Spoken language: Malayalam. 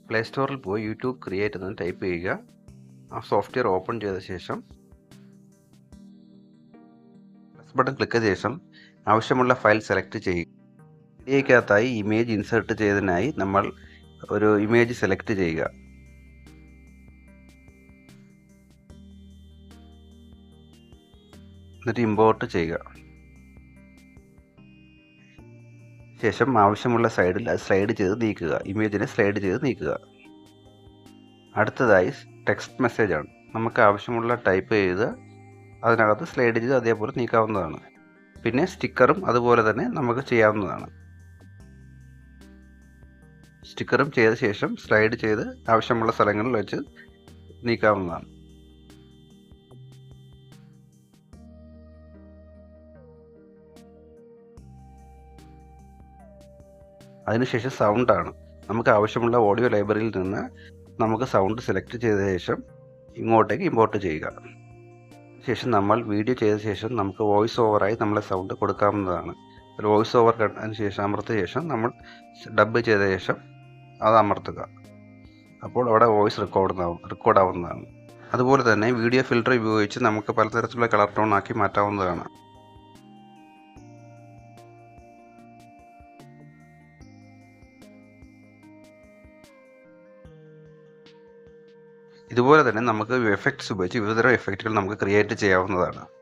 പ്ലേ സ്റ്റോറിൽ പോയി യൂട്യൂബ് ക്രിയേറ്റ് എന്ന് ടൈപ്പ് ചെയ്യുക. ആ സോഫ്റ്റ്വെയർ ഓപ്പൺ ചെയ്ത ശേഷം പ്ലസ് ബട്ടൺ ക്ലിക്ക് ചെയ്ത ശേഷം ആവശ്യമുള്ള ഫയൽ സെലക്ട് ചെയ്യുക. വീഡിയോയ്ക്കകത്തായി ഇമേജ് ഇൻസേർട്ട് ചെയ്തതിനായി നമ്മൾ ഒരു ഇമേജ് സെലക്ട് ചെയ്യുക. എന്നിട്ട് ഇമ്പോർട്ട് ചെയ്യുക. ശേഷം ആവശ്യമുള്ള സൈഡിൽ അത് സ്ലൈഡ് ചെയ്ത് നീക്കുക. ഇമേജിനെ സ്ലൈഡ് ചെയ്ത് നീക്കുക. അടുത്തതായി ടെക്സ്റ്റ് മെസ്സേജ് ആണ്. നമുക്ക് ആവശ്യമുള്ള ടൈപ്പ് ചെയ്ത് അതിനകത്ത് സ്ലൈഡ് ചെയ്ത് അതേപോലെ നീക്കാവുന്നതാണ്. പിന്നെ സ്റ്റിക്കറും അതുപോലെ തന്നെ നമുക്ക് ചെയ്യാവുന്നതാണ്. സ്റ്റിക്കറും ചെയ്ത ശേഷം സ്ലൈഡ് ചെയ്ത് ആവശ്യമുള്ള സ്ഥലങ്ങളിൽ വെച്ച് നീക്കാവുന്നതാണ്. അതിനുശേഷം സൗണ്ടാണ്. നമുക്ക് ആവശ്യമുള്ള ഓഡിയോ ലൈബ്രറിയിൽ നിന്ന് നമുക്ക് സൗണ്ട് സെലക്ട് ചെയ്ത ശേഷം ഇങ്ങോട്ടേക്ക് ഇമ്പോർട്ട് ചെയ്യുക. ശേഷം നമ്മൾ വീഡിയോ ചെയ്ത ശേഷം നമുക്ക് വോയിസ് ഓവറായി നമ്മളെ സൗണ്ട് കൊടുക്കാവുന്നതാണ്. വോയിസ് ഓവർ അതിന് ശേഷം അമർത്തിയ ശേഷം നമ്മൾ ഡബ് ചെയ്ത ശേഷം അത് അമർത്തുക. അപ്പോൾ അവിടെ വോയിസ് റെക്കോർഡ് ആവുന്നതാണ്. അതുപോലെ തന്നെ വീഡിയോ ഫിൽറ്റർ ഉപയോഗിച്ച് നമുക്ക് പലതരത്തിലുള്ള കളർ ടോൺ ആക്കി മാറ്റാവുന്നതാണ്. ഇതുപോലെ തന്നെ നമുക്ക് എഫക്ട്സ് ഉപയോഗിച്ച് വിവിധതരം എഫക്റ്റുകൾ നമുക്ക് ക്രിയേറ്റ് ചെയ്യാവുന്നതാണ്.